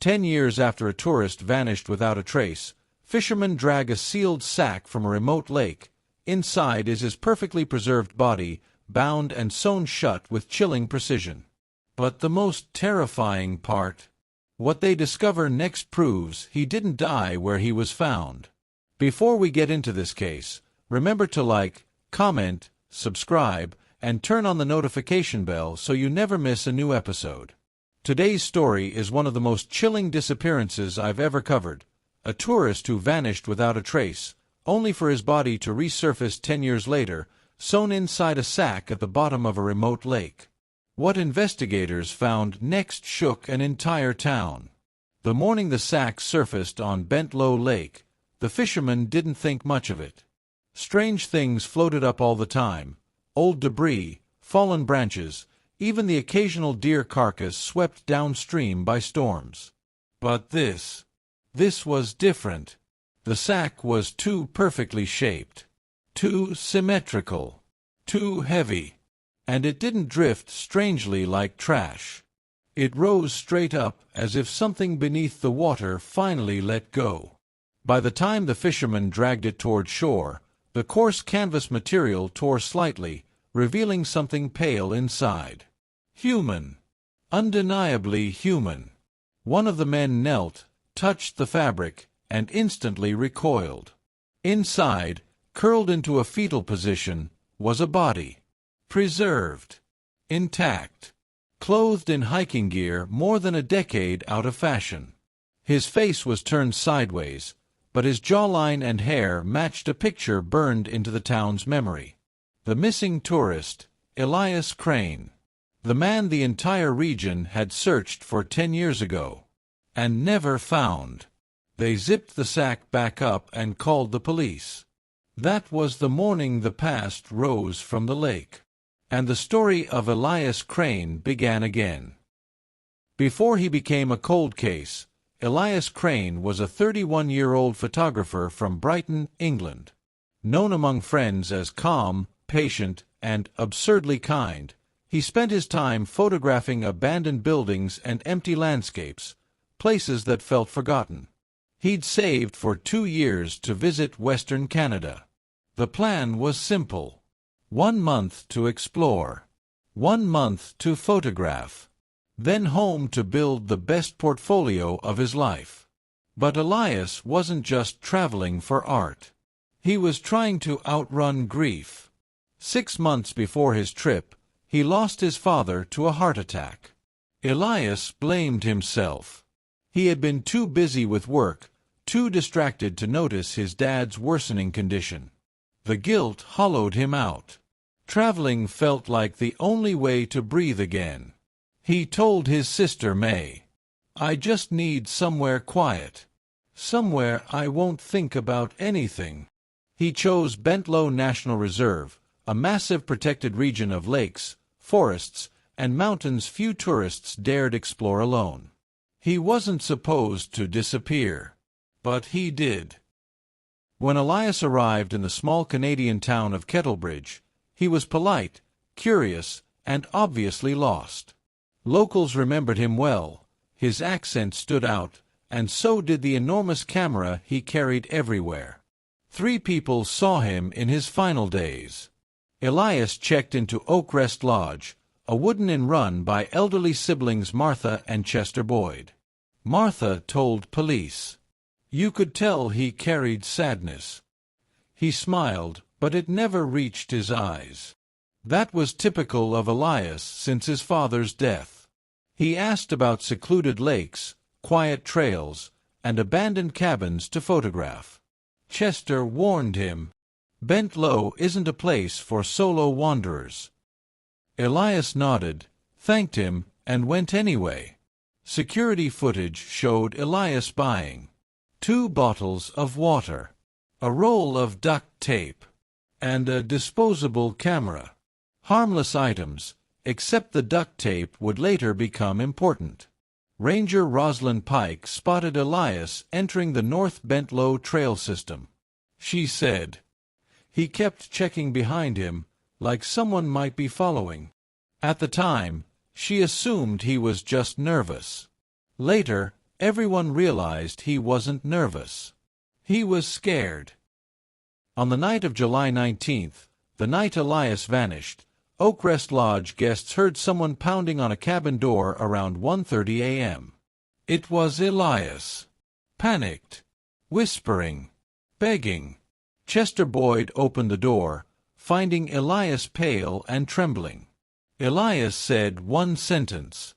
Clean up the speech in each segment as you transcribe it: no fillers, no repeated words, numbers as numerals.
10 years after a tourist vanished without a trace, fishermen drag a sealed sack from a remote lake. Inside is his perfectly preserved body, bound and sewn shut with chilling precision. But the most terrifying part? What they discover next proves he didn't die where he was found. Before we get into this case, remember to like, comment, subscribe, and turn on the notification bell so you never miss a new episode. Today's story is one of the most chilling disappearances I've ever covered. A tourist who vanished without a trace, only for his body to resurface 10 years later, sewn inside a sack at the bottom of a remote lake. What investigators found next shook an entire town. The morning the sack surfaced on Bentlow Lake, the fishermen didn't think much of it. Strange things floated up all the time: old debris, fallen branches, even the occasional deer carcass swept downstream by storms. But this was different. The sack was too perfectly shaped, too symmetrical, too heavy, and it didn't drift strangely like trash. It rose straight up as if something beneath the water finally let go. By the time the fishermen dragged it toward shore, the coarse canvas material tore slightly, revealing something pale inside. Human. Undeniably human. One of the men knelt, touched the fabric, and instantly recoiled. Inside, curled into a fetal position, was a body. Preserved. Intact. Clothed in hiking gear more than a decade out of fashion. His face was turned sideways, but his jawline and hair matched a picture burned into the town's memory. The missing tourist, Elias Crane. The man the entire region had searched for 10 years ago. And never found. They zipped the sack back up and called the police. That was the morning the past rose from the lake. And the story of Elias Crane began again. Before he became a cold case, Elias Crane was a 31-year-old photographer from Brighton, England. Known among friends as calm, patient, and absurdly kind, he spent his time photographing abandoned buildings and empty landscapes, places that felt forgotten. He'd saved for 2 years to visit Western Canada. The plan was simple. 1 month to explore. 1 month to photograph. Then home to build the best portfolio of his life. But Elias wasn't just traveling for art. He was trying to outrun grief. 6 months before his trip, he lost his father to a heart attack. Elias blamed himself. He had been too busy with work, too distracted to notice his dad's worsening condition. The guilt hollowed him out. Traveling felt like the only way to breathe again. He told his sister May, "I just need somewhere quiet. Somewhere I won't think about anything." He chose Bentlow National Reserve, a massive protected region of lakes, forests, and mountains few tourists dared explore alone. He wasn't supposed to disappear. But he did. When Elias arrived in the small Canadian town of Kettlebridge, he was polite, curious, and obviously lost. Locals remembered him well. His accent stood out, and so did the enormous camera he carried everywhere. 3 people saw him in his final days. Elias checked into Oakrest Lodge, a wooden inn run by elderly siblings Martha and Chester Boyd. Martha told police. You could tell he carried sadness. He smiled, but it never reached his eyes. That was typical of Elias since his father's death. He asked about secluded lakes, quiet trails, and abandoned cabins to photograph. Chester warned him, "Bentlow isn't a place for solo wanderers." Elias nodded, thanked him, and went anyway. Security footage showed Elias buying 2 bottles of water, a roll of duct tape, and a disposable camera. Harmless items, except the duct tape would later become important. Ranger Rosalind Pike spotted Elias entering the North Bentlow trail system. She said, "He kept checking behind him, like someone might be following." At the time, she assumed he was just nervous. Later, Everyone realized he wasn't nervous. He was scared. On the night of July 19th, the night Elias vanished, Oakrest Lodge guests heard someone pounding on a cabin door around 1:30 a.m. It was Elias. Panicked. Whispering. Begging. Chester Boyd opened the door, finding Elias pale and trembling. Elias said one sentence.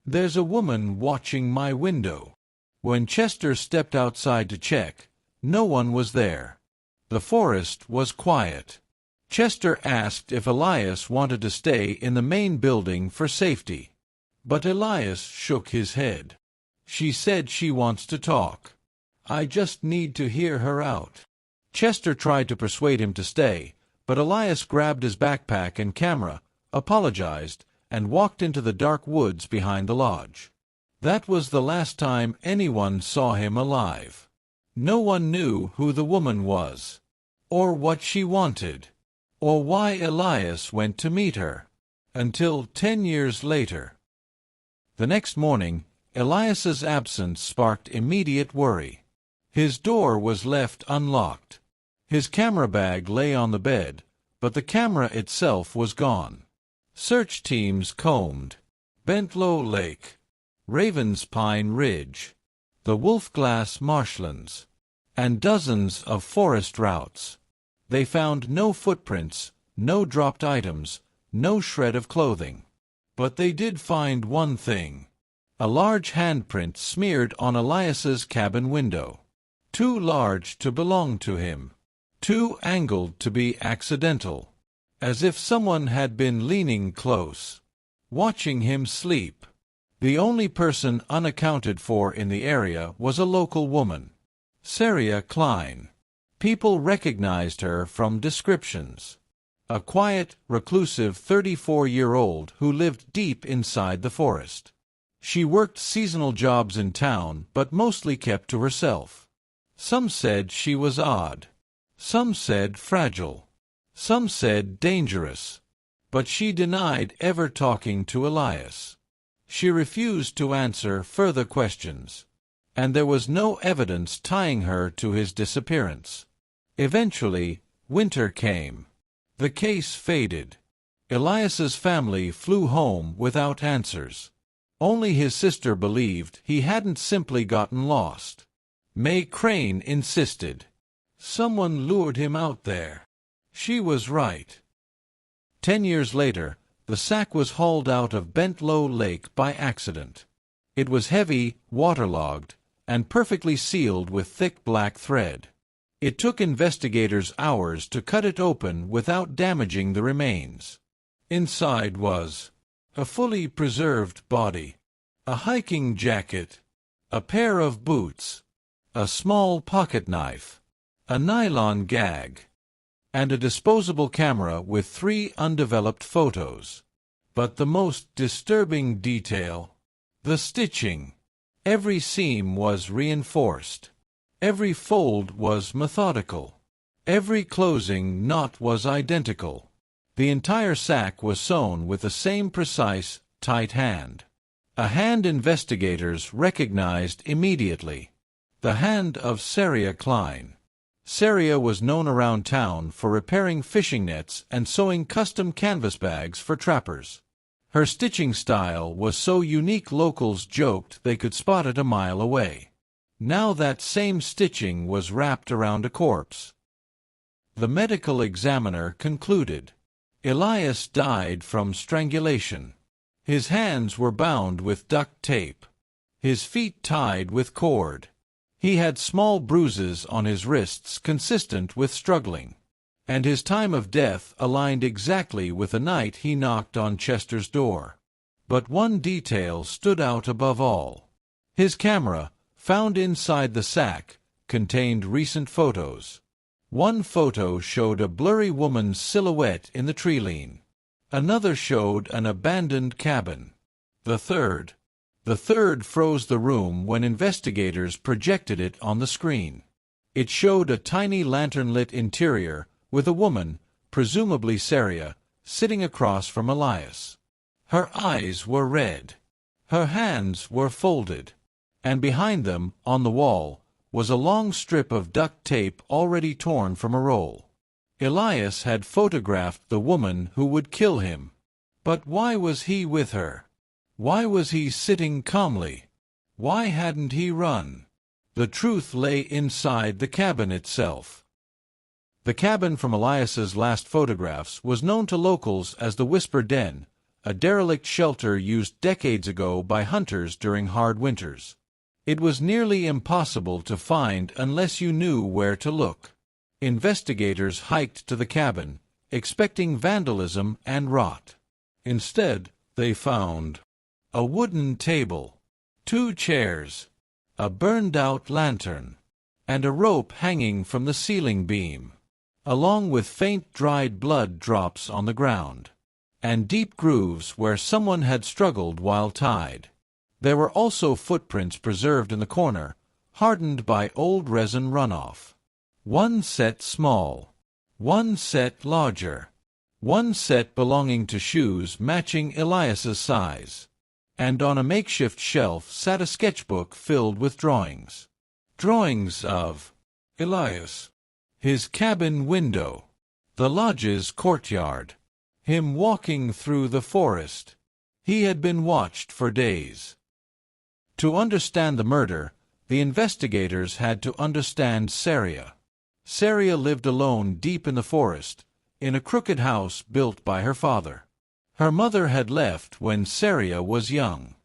"There's a woman watching my window." When Chester stepped outside to check, no one was there. The forest was quiet. Chester asked if Elias wanted to stay in the main building for safety. But Elias shook his head. "She said she wants to talk. I just need to hear her out." Chester tried to persuade him to stay, but Elias grabbed his backpack and camera, apologized, and walked into the dark woods behind the lodge. That was the last time anyone saw him alive. No one knew who the woman was, or what she wanted, or why Elias went to meet her, until 10 years later. The next morning, Elias's absence sparked immediate worry. His door was left unlocked. His camera bag lay on the bed, but the camera itself was gone. Search teams combed Bentlow Lake, Ravens Pine Ridge, the Wolfglass marshlands, and dozens of forest routes. They found no footprints, no dropped items, no shred of clothing. But they did find one thing: a large handprint smeared on Elias's cabin window. Too large to belong to him. Too angled to be accidental. As if someone had been leaning close, watching him sleep. The only person unaccounted for in the area was a local woman, Elias Crane. People recognized her from descriptions. A quiet, reclusive 34-year-old who lived deep inside the forest. She worked seasonal jobs in town, but mostly kept to herself. Some said she was odd. Some said fragile. Some said dangerous. But she denied ever talking to Elias. She refused to answer further questions. And there was no evidence tying her to his disappearance. Eventually, winter came. The case faded. Elias's family flew home without answers. Only his sister believed he hadn't simply gotten lost. May Crane insisted. Someone lured him out there. She was right. 10 years later, the sack was hauled out of Bentlow Lake by accident. It was heavy, waterlogged, and perfectly sealed with thick black thread. It took investigators hours to cut it open without damaging the remains. Inside was a fully preserved body, a hiking jacket, a pair of boots, a small pocket knife, a nylon gag, and a disposable camera with 3 undeveloped photos. But the most disturbing detail: the stitching. Every seam was reinforced. Every fold was methodical. Every closing knot was identical. The entire sack was sewn with the same precise, tight hand. A hand investigators recognized immediately. The hand of Elias Crane. Elias was known around town for repairing fishing nets and sewing custom canvas bags for trappers. Her stitching style was so unique locals joked they could spot it a mile away. Now that same stitching was wrapped around a corpse. The medical examiner concluded. Elias died from strangulation. His hands were bound with duct tape. His feet tied with cord. He had small bruises on his wrists consistent with struggling. And his time of death aligned exactly with the night he knocked on Chester's door. But one detail stood out above all. His camera, found inside the sack, contained recent photos. One photo showed a blurry woman's silhouette in the tree-line. Another showed an abandoned cabin. The third froze the room when investigators projected it on the screen. It showed a tiny lantern-lit interior with a woman, presumably Elias, sitting across from Elias. Her eyes were red. Her hands were folded. and behind them, on the wall, was a long strip of duct tape already torn from a roll. Elias had photographed the woman who would kill him. But why was he with her? Why was he sitting calmly? Why hadn't he run? The truth lay inside the cabin itself. The cabin from Elias's last photographs was known to locals as the Whisper Den, a derelict shelter used decades ago by hunters during hard winters. It was nearly impossible to find unless you knew where to look. Investigators hiked to the cabin, expecting vandalism and rot. Instead, they found a wooden table, 2 chairs, a burned-out lantern, and a rope hanging from the ceiling beam, along with faint dried blood drops on the ground, and deep grooves where someone had struggled while tied. There were also footprints preserved in the corner, hardened by old resin runoff. 1 set small, 1 set larger, 1 set belonging to shoes matching Elias's size. And on a makeshift shelf sat a sketchbook filled with drawings. Drawings of Elias, his cabin window, the lodge's courtyard, him walking through the forest. He had been watched for days. To understand the murder, the investigators had to understand Saria. Saria lived alone deep in the forest, in a crooked house built by her father. Her mother had left when Saria was young.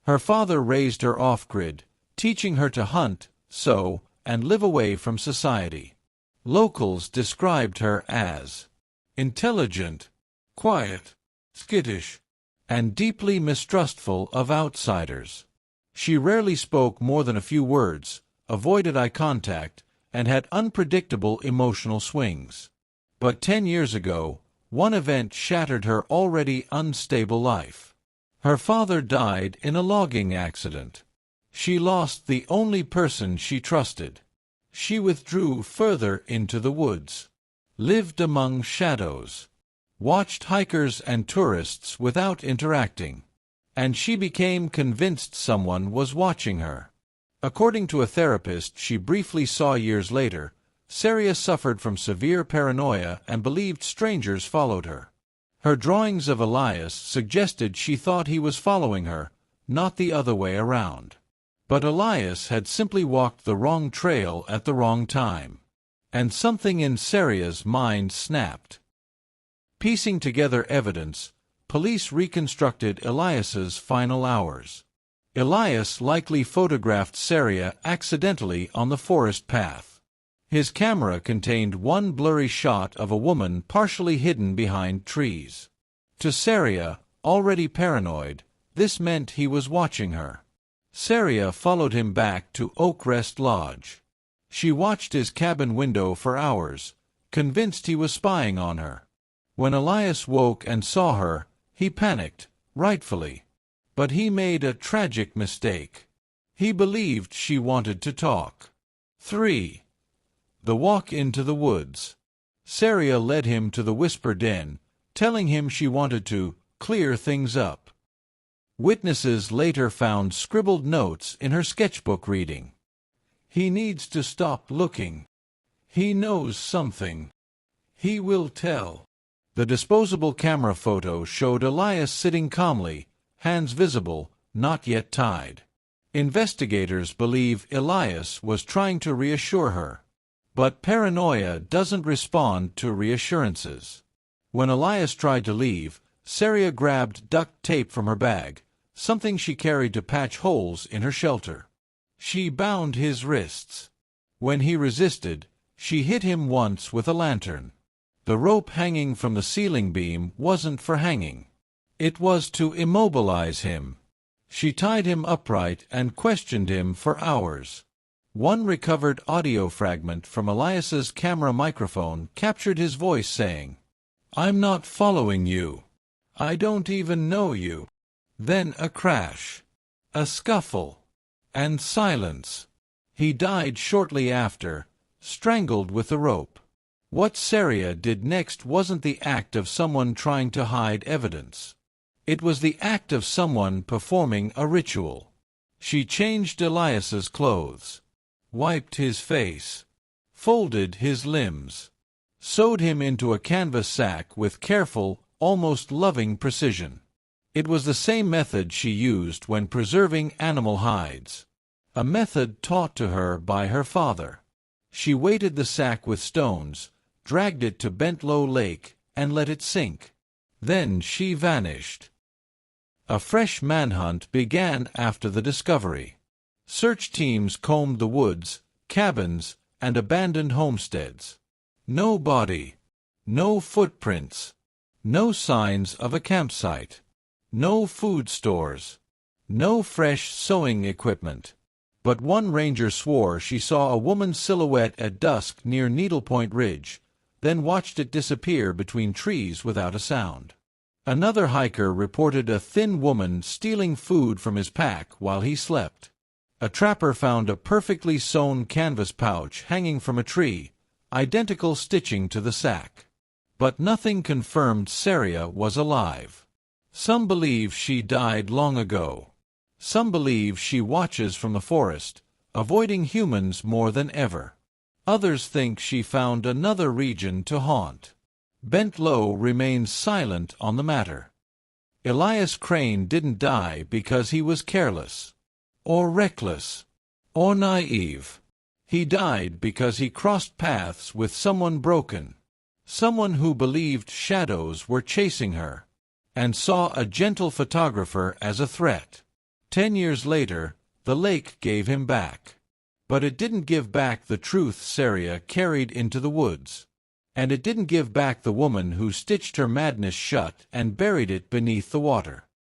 Her father raised her off-grid, teaching her to hunt, sew, and live away from society. Locals described her as intelligent, quiet, skittish, and deeply mistrustful of outsiders. She rarely spoke more than a few words, avoided eye contact, and had unpredictable emotional swings. But 10 years ago, one event shattered her already unstable life. Her father died in a logging accident. She lost the only person she trusted. She withdrew further into the woods, lived among shadows, watched hikers and tourists without interacting, and she became convinced someone was watching her. According to a therapist she briefly saw years later, Saria suffered from severe paranoia and believed strangers followed her. Her drawings of Elias suggested she thought he was following her, not the other way around. But Elias had simply walked the wrong trail at the wrong time. And something in Saria's mind snapped. Piecing together evidence, police reconstructed Elias's final hours. Elias likely photographed Saria accidentally on the forest path. His camera contained one blurry shot of a woman partially hidden behind trees. To Saria, already paranoid, this meant he was watching her. Saria followed him back to Oak Rest Lodge. She watched his cabin window for hours, convinced he was spying on her. When Elias woke and saw her, he panicked, rightfully. But he made a tragic mistake. He believed she wanted to talk. 3. The walk into the woods. Saria led him to the Whisper Den, telling him she wanted to clear things up. Witnesses later found scribbled notes in her sketchbook reading. He needs to stop looking. He knows something. He will tell. The disposable camera photo showed Elias sitting calmly, hands visible, not yet tied. Investigators believe Elias was trying to reassure her. But paranoia doesn't respond to reassurances. When Elias tried to leave, Saria grabbed duct tape from her bag, something she carried to patch holes in her shelter. She bound his wrists. When he resisted, she hit him once with a lantern. The rope hanging from the ceiling beam wasn't for hanging. It was to immobilize him. She tied him upright and questioned him for hours. One recovered audio fragment from Elias's camera microphone captured his voice saying, "I'm not following you. I don't even know you." Then a crash, a scuffle, and silence. He died shortly after, strangled with a rope. What Saria did next wasn't the act of someone trying to hide evidence. It was the act of someone performing a ritual. She changed Elias's clothes, wiped his face, folded his limbs, sewed him into a canvas sack with careful, almost loving precision. It was the same method she used when preserving animal hides, a method taught to her by her father. She weighted the sack with stones, dragged it to Bentlow Lake, and let it sink. Then she vanished. A fresh manhunt began after the discovery. Search teams combed the woods, cabins, and abandoned homesteads. No body, no footprints, no signs of a campsite, no food stores, no fresh sewing equipment. But one ranger swore she saw a woman's silhouette at dusk near Needlepoint Ridge, then watched it disappear between trees without a sound. Another hiker reported a thin woman stealing food from his pack while he slept. A trapper found a perfectly sewn canvas pouch hanging from a tree, identical stitching to the sack. But nothing confirmed Saria was alive. Some believe she died long ago. Some believe she watches from the forest, avoiding humans more than ever. Others think she found another region to haunt. Bentlow remains silent on the matter. Elias Crane didn't die because he was careless, or reckless, or naive. He died because he crossed paths with someone broken, someone who believed shadows were chasing her, and saw a gentle photographer as a threat. 10 years later, the lake gave him back. But it didn't give back the truth Saria carried into the woods. And it didn't give back the woman who stitched her madness shut and buried it beneath the water.